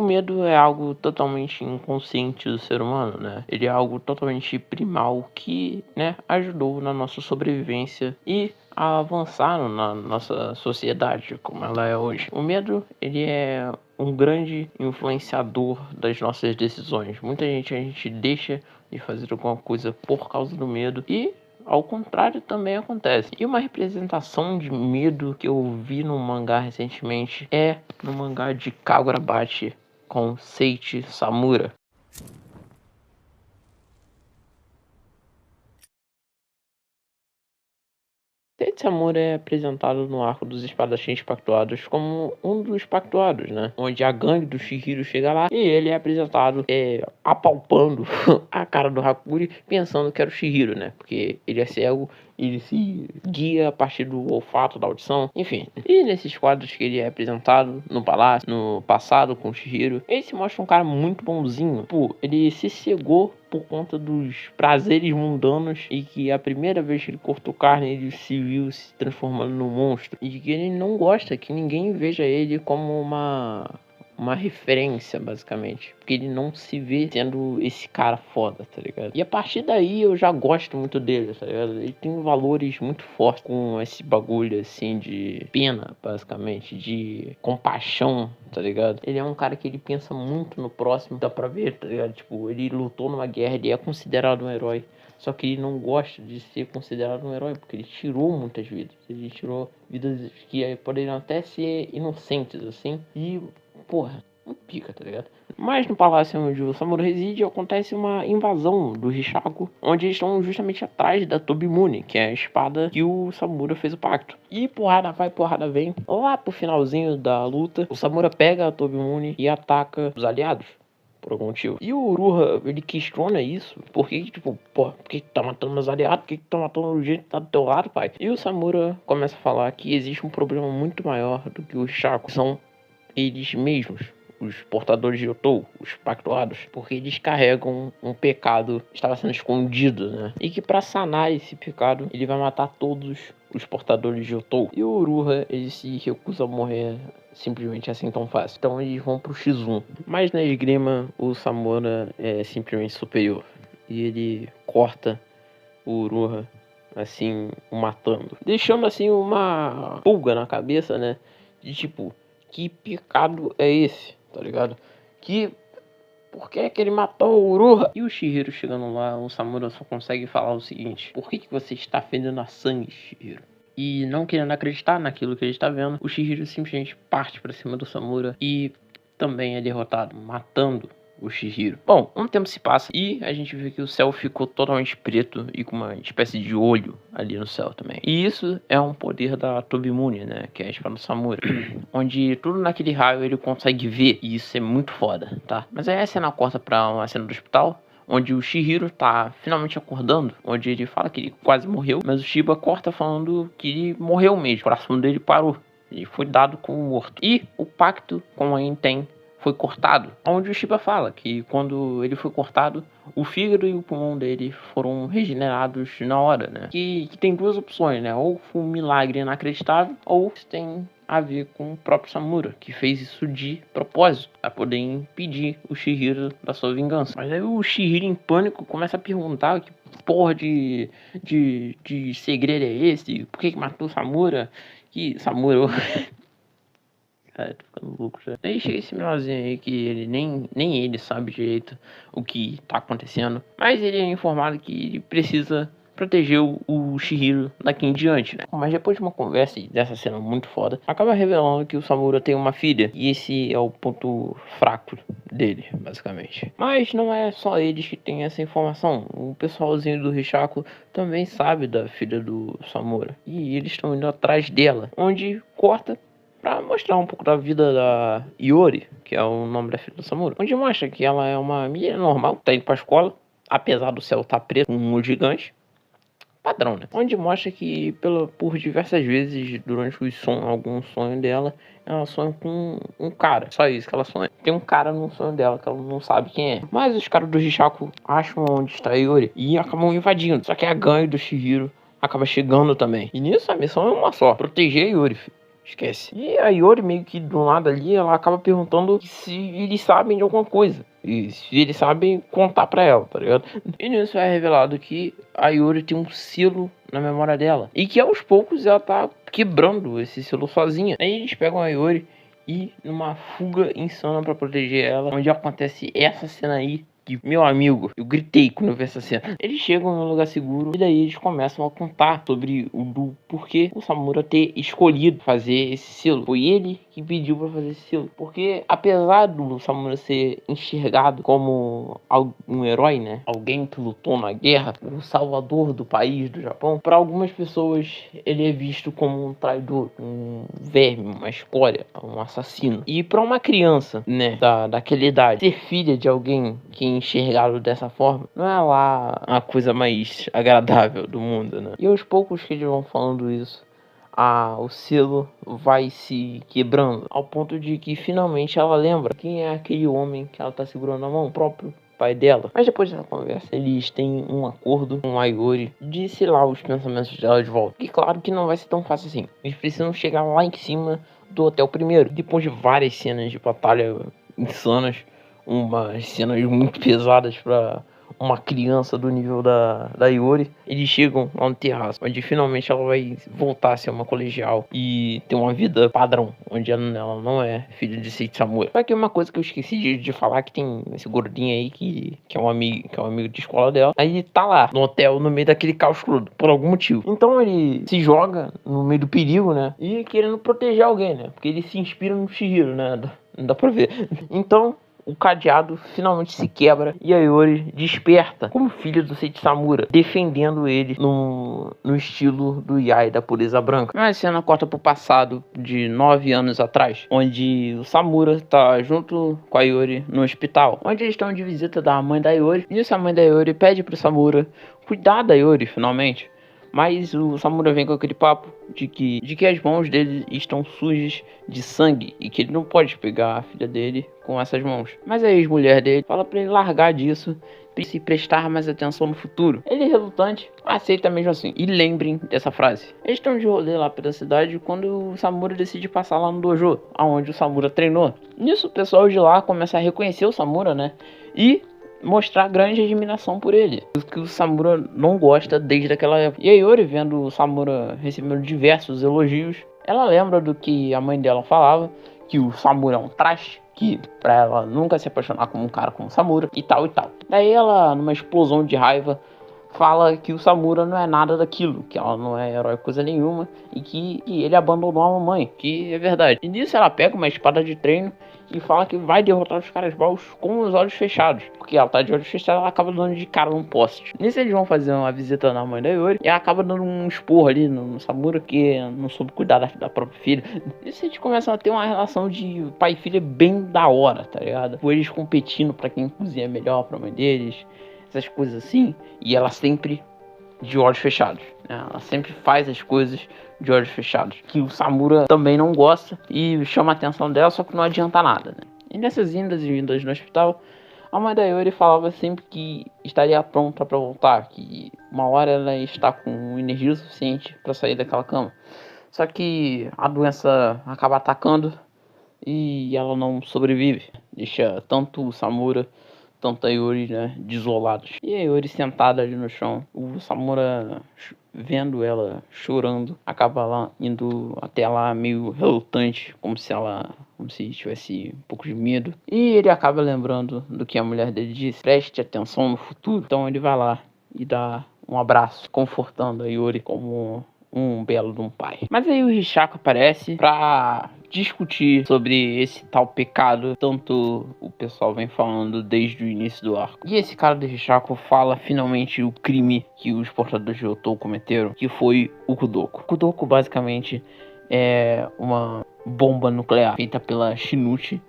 medo é algo totalmente inconsciente do ser humano, né? Ele é algo totalmente primal que, né, ajudou na nossa sobrevivência e a avançar na nossa sociedade como ela é hoje. O medo, ele é um grande influenciador das nossas decisões. Muita gente, a gente deixa de fazer alguma coisa por causa do medo e ao contrário também acontece. E uma representação de medo que eu vi no mangá recentemente é no mangá de Kagurabachi com Seiichi Samura. Seiichi Samura é apresentado no arco dos espadachins pactuados como um dos pactuados, né? Onde a gangue do Chihiro chega lá e ele é apresentado apalpando a cara do Hakuri, pensando que era o Chihiro, né? Porque ele é cego, ele se guia a partir do olfato, da audição, enfim. E nesses quadros que ele é apresentado no palácio, no passado com o Chihiro, ele se mostra um cara muito bonzinho. Pô, ele se cegou por conta dos prazeres mundanos e que a primeira vez que ele cortou carne ele se viu se transformando num monstro e que ele não gosta que ninguém veja ele como uma referência, basicamente, porque ele não se vê sendo esse cara foda, tá ligado? E a partir daí eu já gosto muito dele, tá ligado? Ele tem valores muito fortes com esse bagulho assim de pena, basicamente, de compaixão, tá ligado? Ele é um cara que ele pensa muito no próximo, dá pra ver, tá ligado? Tipo, ele lutou numa guerra, ele é considerado um herói. Só que ele não gosta de ser considerado um herói, porque ele tirou muitas vidas. Ele tirou vidas que poderiam até ser inocentes, assim. E, porra, um pica, tá ligado? Mas no palácio onde o Samura reside, acontece uma invasão do Rishaku, onde eles estão justamente atrás da Tobimune, que é a espada que o Samura fez o pacto. E porrada vai, porrada vem. Lá pro finalzinho da luta, o Samura pega a Tobimune e ataca os aliados. Por algum motivo. E o Uruha, ele questiona isso. Por que, tipo, porra, por que tá matando meus aliados? Por que tá matando o gente que tá do teu lado, pai? E o Samura começa a falar que existe um problema muito maior do que os Shaku. São eles mesmos, os portadores de Yotou, os pactuados. Porque eles carregam um pecado que estava sendo escondido, né? E que pra sanar esse pecado, ele vai matar todos os portadores de Yotou. E o Uruha, ele se recusa a morrer simplesmente assim tão fácil. Então eles vão pro X1. Mas na esgrima o Samura é simplesmente superior. E ele corta o Uruha assim, o matando. Deixando assim uma pulga na cabeça, né? De tipo, que pecado é esse? Tá ligado? Por que ele matou o Uruha? E o Chihiro chegando lá, o Samura só consegue falar o seguinte: por que você está fedendo a sangue, Chihiro? E não querendo acreditar naquilo que ele está vendo, o Chihiro simplesmente parte para cima do Samura e também é derrotado, matando o Chihiro. Bom, um tempo se passa e a gente vê que o céu ficou totalmente preto e com uma espécie de olho ali no céu também. E isso é um poder da Tobimune, né, que é a espada do Samura, onde tudo naquele raio ele consegue ver e isso é muito foda, tá? Mas aí a cena corta pra uma cena do hospital, onde o Chihiro tá finalmente acordando, onde ele fala que ele quase morreu, mas o Shiba corta falando que ele morreu mesmo, o coração dele parou, ele foi dado como morto. E o pacto com a Enten foi cortado, onde o Shiba fala que quando ele foi cortado, o fígado e o pulmão dele foram regenerados na hora, né? Que tem duas opções, né? Ou foi um milagre inacreditável, ou tem a ver com o próprio Samura, que fez isso de propósito, para poder impedir o Chihiro da sua vingança. Mas aí o Chihiro, em pânico, começa a perguntar que porra de segredo é esse? Por que matou o Samura? Que Samura... Cara, tô ficando louco já. Aí chega esse menorzinho aí que ele nem ele sabe direito o que tá acontecendo. Mas ele é informado que ele precisa proteger o Chihiro daqui em diante, né? Mas depois de uma conversa e dessa cena muito foda, acaba revelando que o Samura tem uma filha. E esse é o ponto fraco dele, basicamente. Mas não é só eles que têm essa informação. O pessoalzinho do Rishaku também sabe da filha do Samura. E eles estão indo atrás dela. Onde corta pra mostrar um pouco da vida da Iori, que é o nome da filha do Samura. Onde mostra que ela é uma menina normal, tá indo pra escola, apesar do céu estar preto, um gigante. Padrão, né? Onde mostra que por diversas vezes durante o sonho, algum sonho dela, ela sonha com um cara. Só isso que ela sonha. Tem um cara no sonho dela que ela não sabe quem é. Mas os caras do Rishaku acham onde está a Iori e acabam invadindo. Só que a gangue do Chihiro acaba chegando também. E nisso a missão é uma só: proteger a Iori, filho. esquece. E a Iori meio que do nada ali, ela acaba perguntando se eles sabem de alguma coisa. E se eles sabem contar pra ela, tá ligado? E nisso é revelado que a Iori tem um selo na memória dela. E que aos poucos ela tá quebrando esse selo sozinha. Aí eles pegam a Iori e numa fuga insana pra proteger ela, onde acontece essa cena aí. Que, meu amigo, eu gritei quando eu vi essa cena. Eles chegam num lugar seguro e daí eles começam a contar sobre do porquê o Samura ter escolhido fazer esse selo. Foi ele que pediu pra fazer esse selo. Porque apesar do Samura ser enxergado como um herói, né? Alguém que lutou na guerra, o salvador do país, do Japão, para algumas pessoas ele é visto como um traidor, um verme, uma escória, um assassino. E para uma criança, né, daquela idade, ser filha de alguém que enxergado dessa forma, não é lá a coisa mais agradável do mundo, né? E aos poucos que eles vão falando isso, o selo vai se quebrando, ao ponto de que finalmente ela lembra quem é aquele homem que ela tá segurando na mão, o próprio pai dela. Mas depois dessa conversa, eles têm um acordo com a Iori de selar os pensamentos dela de volta. E claro que não vai ser tão fácil assim. Eles precisam chegar lá em cima do hotel primeiro. Depois de várias cenas de batalha insanas, umas cenas muito pesadas pra uma criança do nível da Iori, eles chegam lá no terraço, onde finalmente ela vai voltar a ser uma colegial e ter uma vida padrão, onde ela não é filha de Seiichi Samura. Só que uma coisa que eu esqueci de falar, que tem esse gordinho aí que é um amigo de escola dela, aí ele tá lá no hotel, no meio daquele caos crudo, por algum motivo. Então ele se joga no meio do perigo, né, e querendo proteger alguém, né, porque ele se inspira no Chihiro, né, não dá pra ver. Então o cadeado finalmente se quebra e a Iori desperta como filha do Seiichi Samura, defendendo ele no estilo do Yai da Pureza Branca. Mas a cena corta pro passado de 9 anos atrás, onde o Samura tá junto com a Iori no hospital, onde eles estão de visita da mãe da Iori. E essa mãe da Iori pede pro Samura cuidar da Iori finalmente. Mas o Samura vem com aquele papo de que as mãos dele estão sujas de sangue e que ele não pode pegar a filha dele com essas mãos. Mas a ex-mulher dele fala pra ele largar disso e se prestar mais atenção no futuro. Ele, relutante, aceita mesmo assim. E lembrem dessa frase. Eles estão de rolê lá pela cidade quando o Samura decide passar lá no dojo, onde o Samura treinou. Nisso o pessoal de lá começa a reconhecer o Samura, né? E mostrar grande admiração por ele, que o Samura não gosta desde aquela época. E a Iori, vendo o Samura recebendo diversos elogios, ela lembra do que a mãe dela falava, que o Samura é um traste, que pra ela nunca se apaixonar como um cara como o Samura, e tal e tal. Daí ela, numa explosão de raiva, fala que o Samura não é nada daquilo, que ela não é herói coisa nenhuma, e que ele abandonou a mamãe, que é verdade. E nisso ela pega uma espada de treino e fala que vai derrotar os caras maus com os olhos fechados, porque ela tá de olhos fechados, ela acaba dando de cara num poste. Nisso eles vão fazer uma visita na mãe da Iori e ela acaba dando um esporro ali no Samura, que não soube cuidar da própria filha. Nisso eles começam a ter uma relação de pai e filha bem da hora, tá ligado? Com eles competindo pra quem cozinha melhor pra mãe deles, essas coisas assim, e ela sempre de olhos fechados, né? Ela sempre faz as coisas de olhos fechados, que o Samura também não gosta e chama a atenção dela, só que não adianta nada, né? E nessas indas e vindas no hospital, a mãe da Iori falava sempre que estaria pronta para voltar, que uma hora ela está com energia suficiente para sair daquela cama. Só que a doença acaba atacando e ela não sobrevive, deixa tanto o Samura tanto a Iori, né, desolados. E a Iori sentada ali no chão, o Samura vendo ela chorando, acaba lá indo até lá meio relutante, como se tivesse um pouco de medo. E ele acaba lembrando do que a mulher dele disse: preste atenção no futuro. Então ele vai lá e dá um abraço, confortando a Iori como um belo de um pai. Mas aí o Rishaku aparece pra discutir sobre esse tal pecado, tanto o pessoal vem falando desde o início do arco. E esse cara do Rishaku fala finalmente o crime que os portadores de Yotou cometeram, que foi o Kudoku. O Kudoku basicamente é uma bomba nuclear feita pela Shinuchi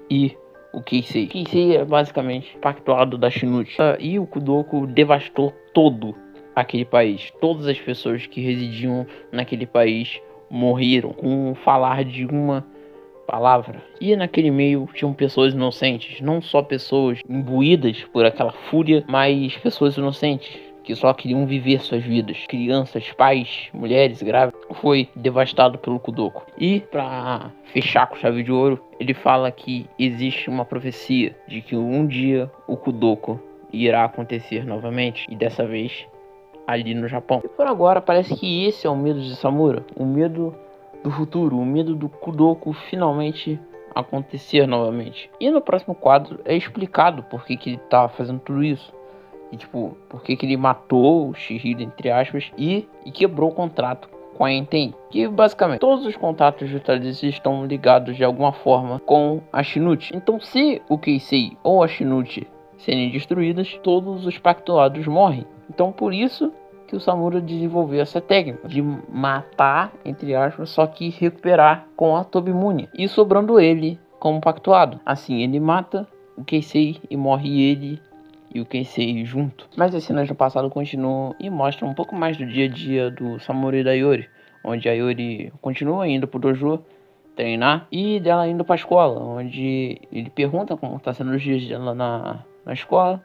e o Keisei. Keisei é basicamente pactuado da Shinuchi. E o Kudoku devastou todo aquele país. Todas as pessoas que residiam naquele país morreram com o falar de uma palavra. E naquele meio tinham pessoas inocentes, não só pessoas imbuídas por aquela fúria, mas pessoas inocentes que só queriam viver suas vidas, crianças, pais, mulheres grávidas, foi devastado pelo Kudoko. E pra fechar com chave de ouro, ele fala que existe uma profecia de que um dia o Kudoko irá acontecer novamente, e dessa vez ali no Japão. E por agora parece que esse é o medo de Samura, o medo do futuro, o medo do Kudoko finalmente acontecer novamente. E no próximo quadro é explicado por que ele tá fazendo tudo isso. E tipo, por que ele matou o Chihiro, entre aspas, e quebrou o contrato com a Enten. Que basicamente todos os contratos vitalícios estão ligados de alguma forma com a Shinute. Então se o Keisei ou a Shinute serem destruídas, todos os pactuados morrem. Então por isso que o Samura desenvolveu essa técnica de matar, entre aspas, só que recuperar com a Tobimune. E sobrando ele como pactuado. Assim, ele mata o Keisei e morre ele e o Keisei junto. Mas as cenas do passado continuam e mostram um pouco mais do dia a dia do Samura e da Yori, onde a Yori continua indo pro dojo treinar e dela indo pra escola, onde ele pergunta como tá sendo os dias dela na escola.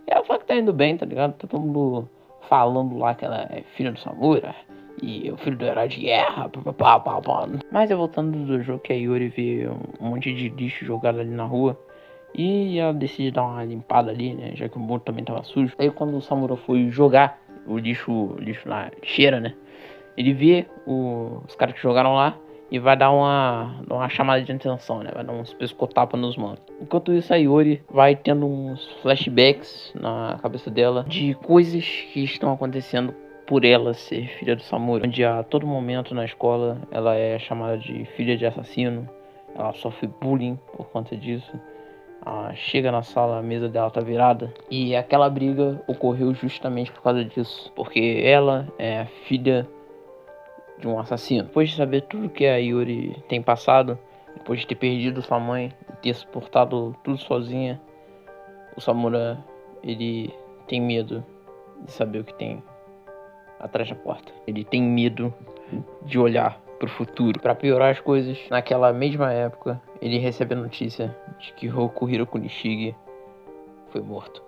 E ela fala que tá indo bem, tá ligado? Tá todo mundo falando lá que ela é filha do Samura e o filho do herói de guerra. Mas é voltando do dojo que a Yori vê um monte de lixo jogado ali na rua. E ela decide dar uma limpada ali, né? Já que o mundo também tava sujo. Aí quando o Samura foi jogar o lixo na lixeira, né? Ele vê os caras que jogaram lá e vai dar uma chamada de atenção, né? Vai dar uns pescotapas nos manos. Enquanto isso, a Yori vai tendo uns flashbacks na cabeça dela de coisas que estão acontecendo por ela ser filha do Samura. Onde a todo momento na escola ela é chamada de filha de assassino. Ela sofre bullying por conta disso. Chega na sala, a mesa dela tá virada. E aquela briga ocorreu justamente por causa disso. Porque ela é a filha de um assassino. Depois de saber tudo que a Yuri tem passado, depois de ter perdido sua mãe e ter suportado tudo sozinha, o Samura, ele tem medo de saber o que tem atrás da porta. Ele tem medo de olhar pro futuro. Para piorar as coisas, naquela mesma época, ele recebe a notícia de que Rokuhiro Kunishige foi morto.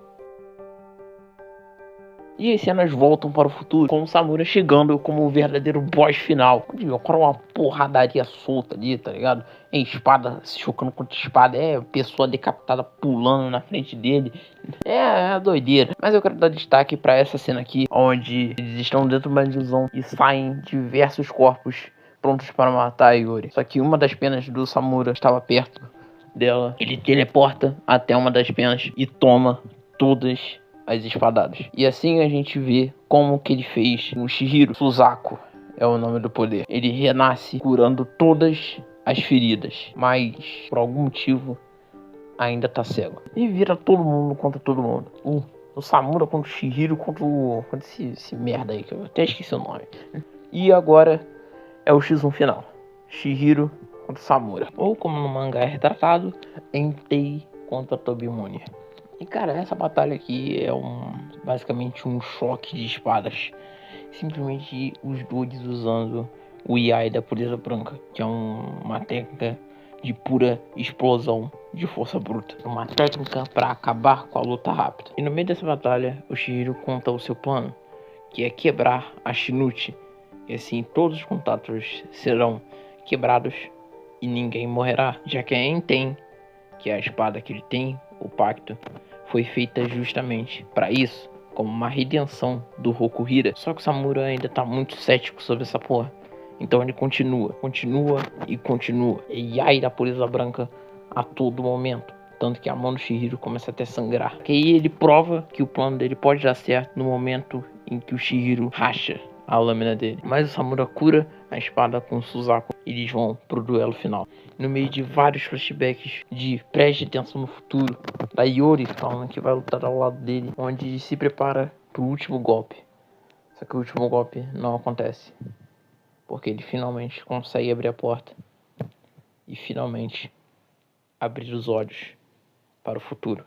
E as cenas voltam para o futuro, com o Samura chegando como o verdadeiro boss final. Agora uma porradaria solta ali, tá ligado? É espada se chocando contra espada, é pessoa decapitada pulando na frente dele. É doideira. Mas eu quero dar destaque para essa cena aqui, onde eles estão dentro de uma ilusão e saem diversos corpos prontos para matar a Yuri. Só que uma das penas do Samura estava perto dela. Ele teleporta até uma das penas e toma todas as espadadas. E assim a gente vê como que ele fez o Chihiro. Suzaku é o nome do poder. Ele renasce curando todas as feridas, mas por algum motivo ainda tá cego. E vira todo mundo contra todo mundo. O Samura contra o Chihiro contra esse merda aí, que eu até esqueci o nome. E agora é o X1 final. Chihiro contra Samura. Ou como no mangá é retratado, Entei contra Tobimune. E cara, essa batalha aqui é basicamente um choque de espadas. Simplesmente os dois usando o Iai da Pureza Branca, que é uma técnica de pura explosão de força bruta. Uma técnica para acabar com a luta rápida. E no meio dessa batalha, o Chihiro conta o seu plano, que é quebrar a Shinute. E assim todos os contatos serão quebrados e ninguém morrerá. Já que a Enten, que é a espada que ele tem, o pacto, foi feita justamente para isso, como uma redenção do Rokuhira. Só que o Samura ainda tá muito cético sobre essa porra. Então ele continua. E Yai da Pureza Branca a todo momento. Tanto que a mão do Chihiro começa até a sangrar. Que aí ele prova que o plano dele pode dar certo no momento em que o Chihiro racha a lâmina dele. Mas o Samura cura a espada com o Suzaku e eles vão pro duelo final. No meio de vários flashbacks de preste atenção no futuro, da Yori falando que vai lutar ao lado dele, onde se prepara pro último golpe. Só que o último golpe não acontece, porque ele finalmente consegue abrir a porta e finalmente abrir os olhos para o futuro.